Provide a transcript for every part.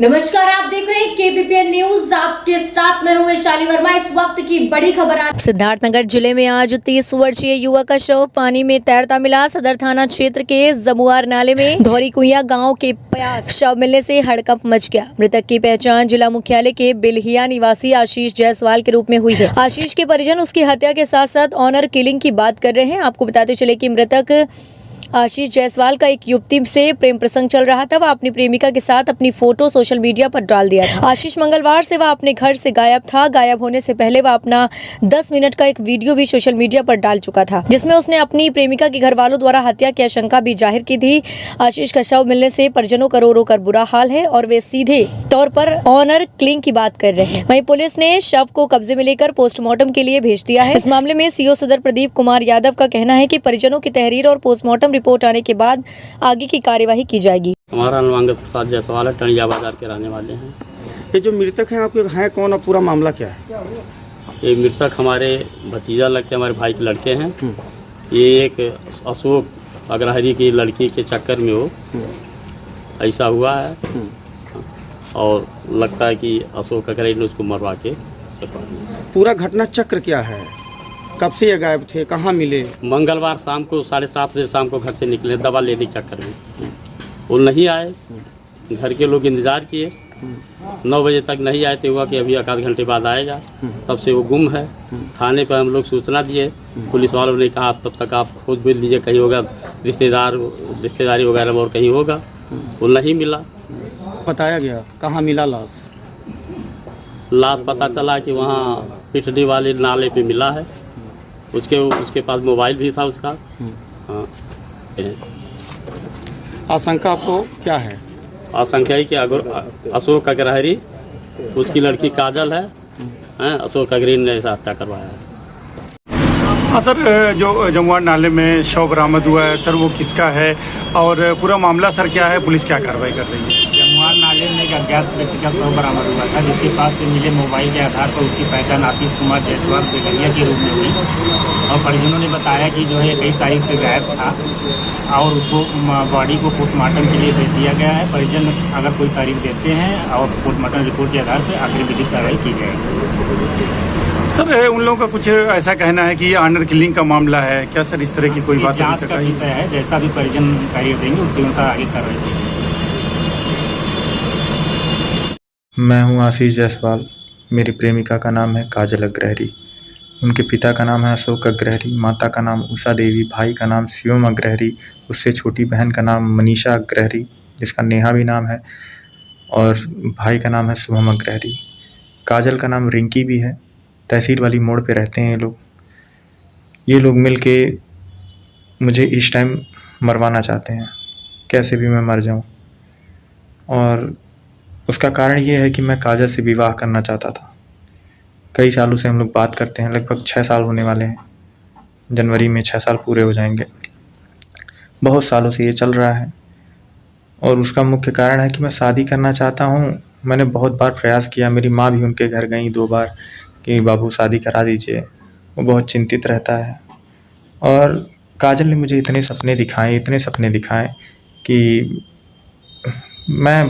नमस्कार, आप देख रहे हैं केबीपीएन न्यूज। आपके साथ मैं हूं वैशाली वर्मा। इस वक्त की बड़ी खबर सिद्धार्थनगर जिले में आज 30 वर्षीय युवक का शव पानी में तैरता मिला। सदर थाना क्षेत्र के जमुआर नाले में धौरी कुइया गांव के पास शव मिलने से हड़कंप मच गया। मृतक की पहचान जिला मुख्यालय के बिल्हिया निवासी आशीष जायसवाल के रूप में हुई है। आशीष के परिजन उसकी हत्या के साथ साथ ऑनर किलिंग की बात कर रहे हैं। आपको बताते चले कि मृतक आशीष जायसवाल का एक युवती से प्रेम प्रसंग चल रहा था। वह अपनी प्रेमिका के साथ अपनी फोटो सोशल मीडिया पर डाल दिया था। आशीष मंगलवार से वह अपने घर से गायब था। गायब होने से पहले वह अपना 10 मिनट का एक वीडियो भी सोशल मीडिया पर डाल चुका था, जिसमें उसने अपनी प्रेमिका के घर वालों द्वारा हत्या की आशंका भी जाहिर की थी। आशीष का शव मिलने से परिजनों का रो रो कर बुरा हाल है और वे सीधे तौर पर ऑनर किलिंग की बात कर रहे हैं। वहीं पुलिस ने शव को कब्जे में लेकर पोस्टमार्टम के लिए भेज दिया है। इस मामले में सीओ सदर प्रदीप कुमार यादव का कहना है कि परिजनों की तहरीर और पोस्टमार्टम रिपोर्ट आने के बाद आगे की कार्यवाही की जाएगी। हमारा नाम प्रसाद जायसवाल है, टणिया बाजार के रहने वाले हैं। ये जो मृतक हैं आपके हैं कौन और पूरा मामला क्या है? ये मृतक हमारे भतीजा लगते हमारे भाई के लड़के हैं। ये एक अशोक अग्रहरी की लड़की के चक्कर में हो ऐसा हुआ है और लगता है कि अशोक अग्रहरी ने उसको मरवा के। पूरा घटना चक्र क्या है? कब से ये गायब थे, कहाँ मिले? मंगलवार शाम को 7:30 बजे शाम को घर से निकले दवा लेने के चक्कर में। वो नहीं आए, घर के लोग इंतज़ार किए, 9 बजे तक नहीं आए। तो हुआ कि अभी 1 घंटे बाद आएगा। तब से वो गुम है। थाने पर हम लोग सूचना दिए, पुलिस वालों ने कहा तब तक आप खुद बुझ लीजिए, कहीं होगा रिश्तेदारी वगैरह और कहीं होगा। वो नहीं मिला। बताया गया कहाँ मिला लाश? लाश पता चला कि वहाँ पिठडी वाले नाले पे मिला है। उसके पास मोबाइल भी था उसका। हाँ। आशंका आपको क्या है? आशंका है कि अशोक अग्रहरी, उसकी लड़की काजल है, अशोक अग्रहरी ने ऐसा हत्या करवाया है। हाँ सर, जो जमुआर नाले में शव बरामद हुआ है सर, वो किसका है और पूरा मामला सर क्या है? पुलिस क्या कार्रवाई कर रही है? जमुआर नाले में एक अज्ञात व्यक्ति का शव बरामद हुआ था, जिसके पास से मिले मोबाइल के आधार पर उसकी पहचान आशीष कुमार जायसवाल बेगलिया के रूप में हुई और परिजनों ने बताया कि जो है 21 तारीख से गायब था और उसको बॉडी को पोस्टमार्टम के लिए भेज दिया गया है। परिजन अगर कोई तारीख देते हैं और पोस्टमार्टम रिपोर्ट के आधार पर आखिरी विधिक कार्रवाई की जाएगी। सर, उन लोगों का कुछ ऐसा कहना है कि ये ऑनर किलिंग का मामला है क्या सर? इस तरह की कोई बात जांच का विषय है, जैसा भी परिजन कार्य देंगे उसी अनुसार आगे कार्रवाई की जाएगी। मैं हूं आशीष जायसवाल। मेरी प्रेमिका का नाम है काजल अग्रहरी। उनके पिता का नाम है अशोक अग्रहरी, माता का नाम उषा देवी, भाई का नाम शिवम अग्रहरी, उससे छोटी बहन का नाम मनीषा अग्रहरी जिसका नेहा भी नाम है, और भाई का नाम है शुभम अग्रहरी। काजल का नाम रिंकी भी है। तहसील वाली मोड़ पे रहते हैं ये लोग मिल के मुझे इस टाइम मरवाना चाहते हैं, कैसे भी मैं मर जाऊं। और उसका कारण ये है कि मैं काजल से विवाह करना चाहता था। कई सालों से हम लोग बात करते हैं, लगभग 6 साल होने वाले हैं। जनवरी में 6 साल पूरे हो जाएंगे। बहुत सालों से ये चल रहा है और उसका मुख्य कारण है कि मैं शादी करना चाहता हूँ। मैंने बहुत बार प्रयास किया, मेरी माँ भी उनके घर गई 2 बार कि बाबू शादी करा दीजिए। वो बहुत चिंतित रहता है और काजल ने मुझे इतने सपने दिखाए कि मैं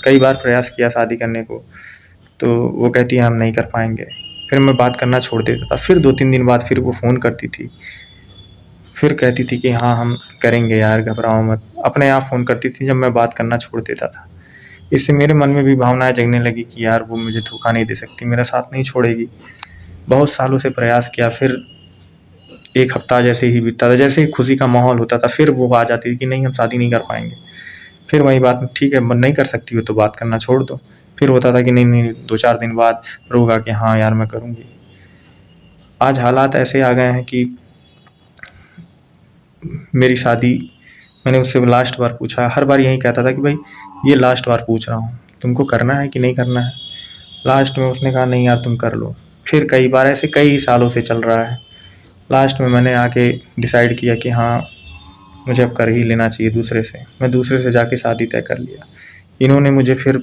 कई बार प्रयास किया शादी करने को, तो वो कहती है हम नहीं कर पाएंगे। फिर मैं बात करना छोड़ देता था। फिर 2-3 दिन बाद फिर वो फ़ोन करती थी, फिर कहती थी कि हाँ हम करेंगे यार, घबराओ मत। अपने आप फ़ोन करती थी जब मैं बात करना छोड़ देता था। इससे मेरे मन में भी भावनाएं जगने लगी कि यार वो मुझे धोखा नहीं दे सकती, मेरा साथ नहीं छोड़ेगी। बहुत सालों से प्रयास किया। फिर 1 हफ्ता जैसे ही बीतता था, जैसे ही खुशी का माहौल होता था, फिर वो आ जाती थी कि नहीं हम शादी नहीं कर पाएंगे। फिर वही बात, ठीक है नहीं कर सकती हो तो बात करना छोड़ दो। फिर होता था कि नहीं 2-4 दिन बाद रोगा कि हाँ यार मैं करूँगी। आज हालात ऐसे आ गए हैं कि मेरी शादी, मैंने उससे लास्ट बार पूछा, हर बार यही कहता था कि भाई ये लास्ट बार पूछ रहा हूँ, तुमको करना है कि नहीं करना है। लास्ट में उसने कहा नहीं यार तुम कर लो। फिर कई बार ऐसे कई सालों से चल रहा है। लास्ट में मैंने आके डिसाइड किया कि हाँ मुझे अब कर ही लेना चाहिए दूसरे से। मैं दूसरे से जाके शादी तय कर लिया। इन्होंने मुझे फिर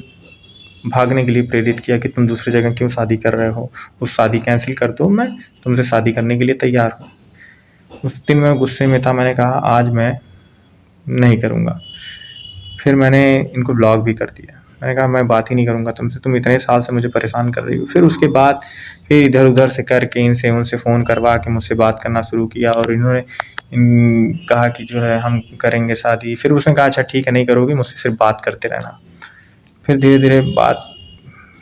भागने के लिए प्रेरित किया कि तुम दूसरी जगह क्यों शादी कर रहे हो, उस शादी कैंसिल कर दो, मैं तुमसे शादी करने के लिए तैयार हूँ। उस दिन मैं गुस्से में था, मैंने कहा आज मैं नहीं करूँगा। फिर मैंने इनको ब्लॉक भी कर दिया। मैंने कहा मैं बात ही नहीं करूँगा तुमसे, तुम इतने साल से मुझे परेशान कर रही हो। फिर उसके बाद फिर इधर-उधर से करके इनसे उनसे फ़ोन करवा के मुझसे बात करना शुरू किया और इन्होंने कहा कि जो है हम करेंगे शादी। फिर उसने कहा अच्छा ठीक है नहीं करोगी, मुझसे सिर्फ बात करते रहना। फिर धीरे-धीरे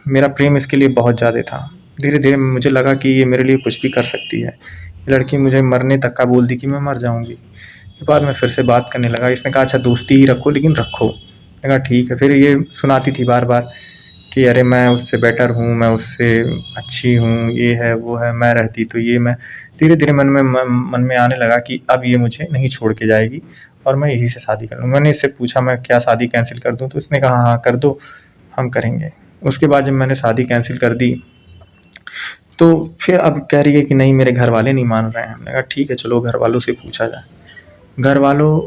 मेरा प्रेम इसके लिए बहुत ज़्यादा था। धीरे-धीरे मुझे लगा कि ये मेरे लिए कुछ भी कर सकती है। ये लड़की मुझे मरने तक का बोल दी कि मैं मर जाऊँगी। उसके बाद मैं फिर से बात करने लगा। इसने कहा अच्छा दोस्ती ही रखो लेकिन रखो। मैंने कहा ठीक है। फिर ये सुनाती थी बार-बार कि अरे मैं उससे बेटर हूँ, मैं उससे अच्छी हूँ, ये है, वो है, मैं रहती तो ये मैं धीरे-धीरे मन में आने लगा कि अब ये मुझे नहीं छोड़ के जाएगी और मैं इसी से शादी कर लूँगा। मैंने इससे पूछा मैं क्या शादी कैंसिल कर दूँ? तो इसने कहा हाँ, कर दो, हम करेंगे। उसके बाद जब मैंने शादी कैंसिल कर दी, तो फिर अब कह रही है कि नहीं मेरे घरवाले नहीं मान रहे हैं। मैंने कहा ठीक है चलो घरवालों से पूछा जाए। घरवालों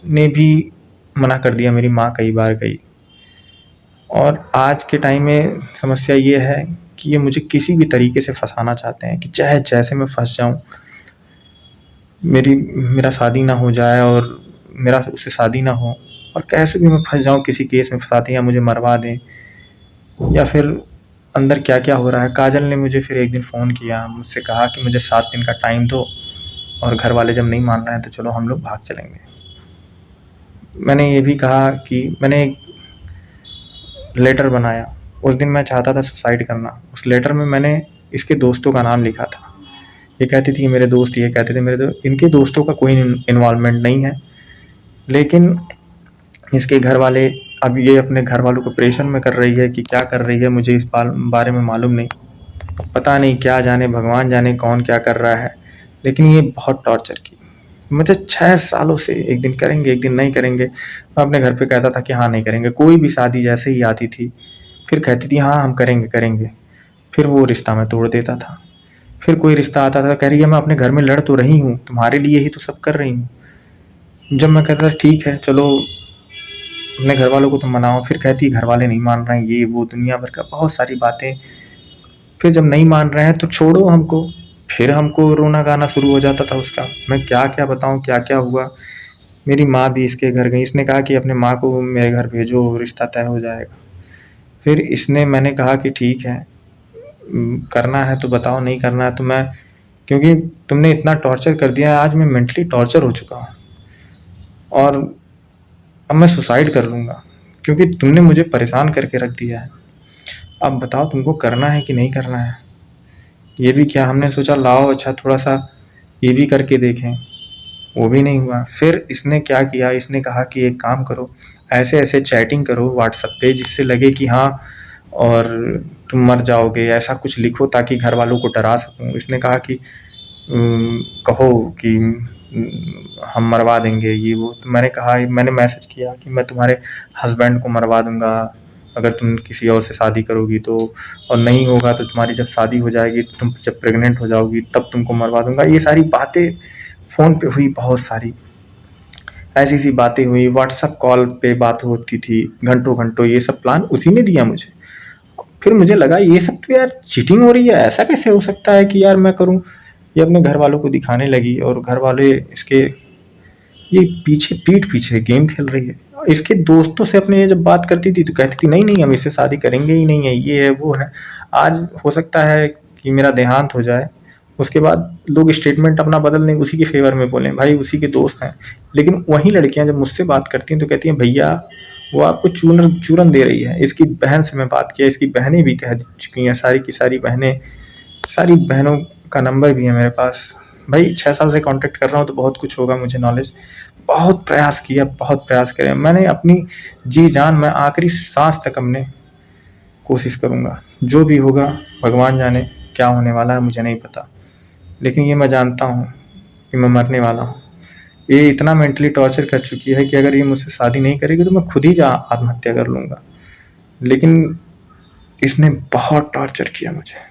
ने भी मना कर दिया, मेरी माँ कई बार गई। और आज के टाइम में समस्या ये है कि ये मुझे किसी भी तरीके से फँसाना चाहते हैं कि चाहे जैसे मैं फँस जाऊँ, मेरा शादी ना हो जाए और मेरा उससे शादी ना हो और कैसे भी मैं फँस जाऊँ किसी केस में फँसा दें या मुझे मरवा दें या फिर अंदर क्या-क्या हो रहा है। काजल ने मुझे फिर एक दिन फ़ोन किया, मुझसे कहा कि मुझे 7 दिन का टाइम दो और घरवाले जब नहीं मान रहे हैं तो चलो हम लोग भाग चलेंगे। मैंने ये भी कहा कि मैंने एक लेटर बनाया। उस दिन मैं चाहता था सुसाइड करना। उस लेटर में मैंने इसके दोस्तों का नाम लिखा था। ये कहती थी मेरे दोस्त, ये कहते थे मेरे दोस्त। इनके दोस्तों का कोई इन्वॉल्वमेंट नहीं है, लेकिन इसके घरवाले अब ये अपने घरवालों को परेशान में कर रही है कि क्या कर रही है मुझे इस बारे में मालूम नहीं। पता नहीं क्या जाने, भगवान जाने कौन क्या कर रहा है, लेकिन ये बहुत टॉर्चर की। मुझे 6 सालों से एक दिन करेंगे, एक दिन नहीं करेंगे। मैं अपने घर पे कहता था कि हाँ नहीं करेंगे। कोई भी शादी जैसे ही आती थी, फिर कहती थी हाँ हम करेंगे, करेंगे। फिर वो रिश्ता मैं तोड़ देता था। फिर कोई रिश्ता आता था, कह रही है मैं अपने घर में लड़ तो रही हूँ, तुम्हारे लिए ही तो सब कर रही हूँ। जब मैं कहता था ठीक है चलो अपने घर वालों को तो मनाओ, फिर कहती घर वाले नहीं मान रहे हैं, ये वो दुनिया भर का बहुत सारी बातें। फिर जब नहीं मान रहे हैं तो छोड़ो हमको, फिर हमको रोना गाना शुरू हो जाता था उसका। मैं क्या-क्या बताऊँ, क्या-क्या हुआ। मेरी माँ भी इसके घर गई, इसने कहा कि अपने माँ को मेरे घर भेजो, रिश्ता तय हो जाएगा। फिर मैंने कहा कि ठीक है, करना है तो बताओ, नहीं करना है तो मैं, क्योंकि तुमने इतना टॉर्चर कर दिया है, आज मैं मेंटली टॉर्चर हो चुका हूँ और अब मैं सुसाइड कर लूँगा क्योंकि तुमने मुझे परेशान करके रख दिया है। अब बताओ तुमको करना है कि नहीं करना है? ये भी क्या, हमने सोचा लाओ अच्छा थोड़ा-सा ये भी करके देखें, वो भी नहीं हुआ। फिर इसने क्या किया, इसने कहा कि एक काम करो, ऐसे-ऐसे चैटिंग करो व्हाट्सएप पे जिससे लगे कि हाँ और तुम मर जाओगे, ऐसा कुछ लिखो ताकि घर वालों को डरा सकूँ। इसने कहा कि कहो कि हम मरवा देंगे ये वो। तो मैंने मैसेज किया कि मैं तुम्हारे हस्बैंड को मरवा दूँगा अगर तुम किसी और से शादी करोगी तो, और नहीं होगा तो तुम्हारी जब शादी हो जाएगी, तुम जब प्रेग्नेंट हो जाओगी तब तुमको मरवा दूँगा। ये सारी बातें फ़ोन पे हुई, बहुत सारी ऐसी-ऐसी बातें हुई। व्हाट्सएप कॉल पे बात होती थी घंटों-घंटों। ये सब प्लान उसी ने दिया मुझे। फिर मुझे लगा ये सब तो यार चीटिंग हो रही है, ऐसा कैसे हो सकता है कि यार मैं करूँ। ये अपने घर वालों को दिखाने लगी और घर वाले इसके ये पीठ पीछे गेम खेल रही है। इसके दोस्तों से अपने ये जब बात करती थी तो कहती थी नहीं हम इससे शादी करेंगे ही नहीं है, ये है वो है। आज हो सकता है कि मेरा देहांत हो जाए, उसके बाद लोग स्टेटमेंट अपना बदल दें, उसी के फेवर में बोलें, भाई उसी के दोस्त हैं। लेकिन वही लड़कियां जब मुझसे बात करती हैं तो कहती हैं भैया वो आपको चूरन दे रही है। इसकी बहन से मैं बात किया, इसकी बहनें भी कह चुकी हैं, सारी की सारी बहनें, सारी बहनों का नंबर भी है मेरे पास। भाई 6 साल से कांटेक्ट कर रहा हूँ तो बहुत कुछ होगा मुझे नॉलेज। बहुत प्रयास किया, बहुत प्रयास करे मैंने, अपनी जी जान, मैं आखिरी सांस तक अपने कोशिश करूँगा। जो भी होगा भगवान जाने, क्या होने वाला है मुझे नहीं पता, लेकिन ये मैं जानता हूँ कि मैं मरने वाला हूँ। ये इतना मेंटली टॉर्चर कर चुकी है कि अगर ये मुझसे शादी नहीं करेगी तो मैं खुद ही आत्महत्या कर लूँगा। लेकिन इसने बहुत टॉर्चर किया मुझे।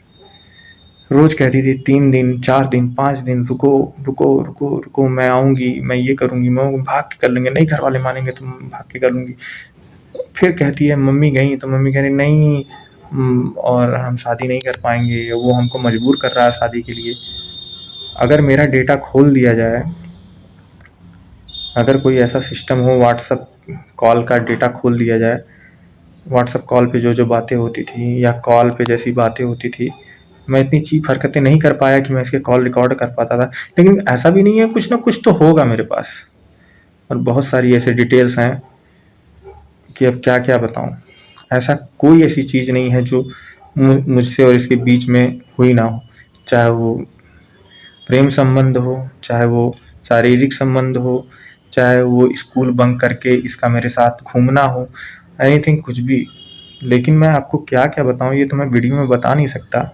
रोज़ कहती थी 3 दिन, 4 दिन, 5 दिन, रुको, मैं आऊँगी, मैं ये करूँगी, मैं भाग के कर लेंगे, नहीं घर वाले मानेंगे तो भाग के कर लूँगी। फिर कहती है मम्मी गई तो मम्मी कह रही नहीं और हम शादी नहीं कर पाएंगे, वो हमको मजबूर कर रहा है शादी के लिए। अगर मेरा डेटा खोल दिया जाए, अगर कोई ऐसा सिस्टम हो व्हाट्सएप कॉल का डेटा खोल दिया जाए व्हाट्सएप कॉल पे जो बातें होती थी या कॉल पे जैसी बातें होती थी, मैं इतनी चीप हरकतें नहीं कर पाया कि मैं इसके कॉल रिकॉर्ड कर पाता था। लेकिन ऐसा भी नहीं है, कुछ ना कुछ तो होगा मेरे पास, और बहुत सारी ऐसे डिटेल्स हैं कि अब क्या क्या बताऊं। ऐसा कोई ऐसी चीज़ नहीं है जो मुझसे और इसके बीच में हुई ना हो, चाहे वो प्रेम संबंध हो, चाहे वो शारीरिक संबंध हो, चाहे वो स्कूल बंक करके इसका मेरे साथ घूमना हो, एनीथिंग, कुछ भी। लेकिन मैं आपको क्या क्या बताऊं, ये तो मैं वीडियो में बता नहीं सकता।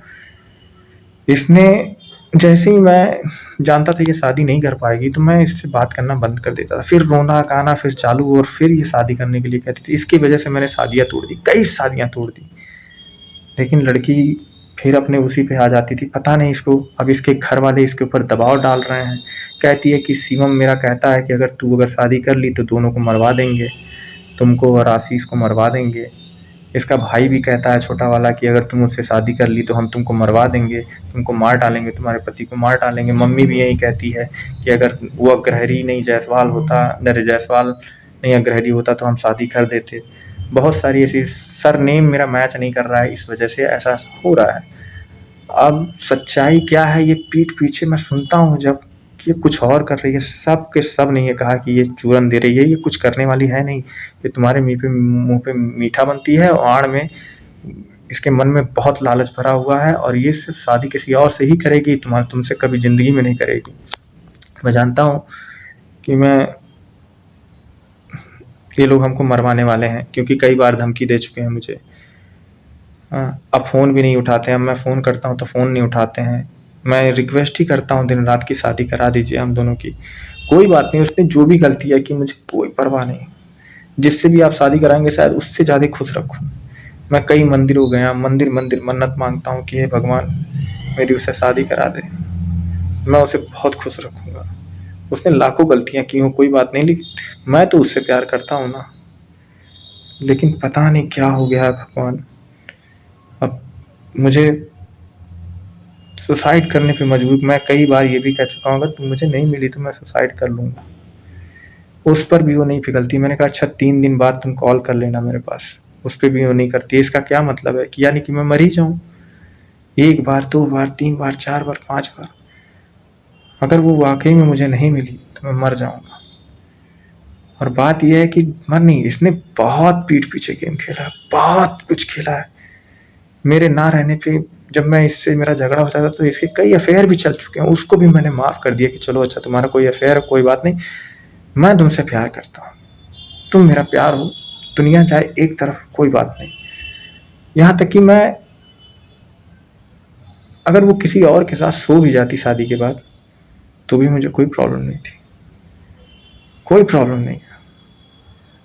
इसने जैसे ही मैं जानता था ये शादी नहीं कर पाएगी, तो मैं इससे बात करना बंद कर देता था। फिर रोना गाना फिर चालू, और फिर ये शादी करने के लिए कहती थी। इसकी वजह से मैंने शादियाँ तोड़ दी, कई शादियाँ तोड़ दी। लेकिन लड़की फिर अपने उसी पे आ जाती थी। पता नहीं इसको, अब इसके घर वाले इसके ऊपर दबाव डाल रहे हैं। कहती है कि शिवम मेरा कहता है कि अगर शादी कर ली तो दोनों को मरवा देंगे, तुमको और आशीष को मरवा देंगे। इसका भाई भी कहता है छोटा वाला कि अगर तुम मुझसे शादी कर ली तो हम तुमको मरवा देंगे, तुमको मार डालेंगे, तुम्हारे पति को मार डालेंगे। मम्मी भी यही कहती है कि अगर वो अग्रहरी नहीं जायसवाल होता, जायसवाल नहीं अग्रहरी होता तो हम शादी कर देते। बहुत सारी ऐसी, सरनेम मेरा मैच नहीं कर रहा है, इस वजह से ऐसा हो रहा है। अब सच्चाई क्या है, ये पीठ पीछे मैं सुनता हूँ जब ये कुछ और कर रही है। सब के सब ने ये कहा कि ये चूरन दे रही है, ये कुछ करने वाली है नहीं, ये तुम्हारे मुंह पे मीठा बनती है, और आड़ में इसके मन में बहुत लालच भरा हुआ है, और ये सिर्फ शादी किसी और से ही करेगी, तुमसे कभी जिंदगी में नहीं करेगी। मैं जानता हूँ कि ये लोग हमको मरवाने वाले हैं, क्योंकि कई बार धमकी दे चुके हैं मुझे। अब फ़ोन भी नहीं उठाते हैं। अब मैं फ़ोन करता हूँ तो फ़ोन नहीं उठाते हैं। मैं रिक्वेस्ट ही करता हूँ दिन रात की शादी करा दीजिए हम दोनों की। कोई बात नहीं, उसने जो भी गलती है की मुझे कोई परवाह नहीं। जिससे भी आप शादी कराएंगे शायद उससे ज़्यादा खुश रखूँ। मैं कई मंदिरों गया, मंदिर मन्नत मांगता हूँ कि हे भगवान मेरी उससे शादी करा दे, मैं उसे बहुत खुश रखूँगा। उसने लाखों गलतियाँ की हों, कोई बात नहीं, लेकिन मैं तो उससे प्यार करता हूँ ना। लेकिन पता नहीं क्या हो गया है भगवान, अब मुझे सुसाइड करने पे मजबूर। मैं कई बार ये भी कह चुका हूँ अगर तुम मुझे नहीं मिली तो मैं सुसाइड कर लूँगा। उस पर भी वो नहीं पिघलती। मैंने कहा अच्छा 3 दिन बाद तुम कॉल कर लेना मेरे पास, उस पर भी वो नहीं करती। इसका क्या मतलब है कि यानी कि मैं मर ही जाऊँ? 1 बार, 2 बार, 3 बार, 4 बार, 5 बार। अगर वो वाकई में मुझे नहीं मिली तो मैं मर जाऊँगा। और बात यह है कि मर नहीं, इसने बहुत पीठ पीछे गेम खेला है, बहुत कुछ खेला है। मेरे ना रहने पे जब मैं इससे मेरा झगड़ा होता था तो इसके कई अफेयर भी चल चुके हैं, उसको भी मैंने माफ़ कर दिया कि चलो अच्छा तुम्हारा कोई अफेयर है, कोई बात नहीं, मैं तुमसे प्यार करता हूँ, तुम मेरा प्यार हो, दुनिया जाए एक तरफ, कोई बात नहीं। यहाँ तक कि मैं अगर वो किसी और के साथ सो भी जाती शादी के बाद तो भी मुझे कोई प्रॉब्लम नहीं थी, कोई प्रॉब्लम नहीं।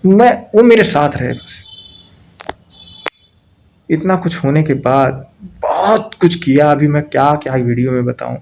वो मेरे साथ रहे बस। इतना कुछ होने के बाद बहुत कुछ किया, अभी मैं क्या क्या वीडियो में बताऊं।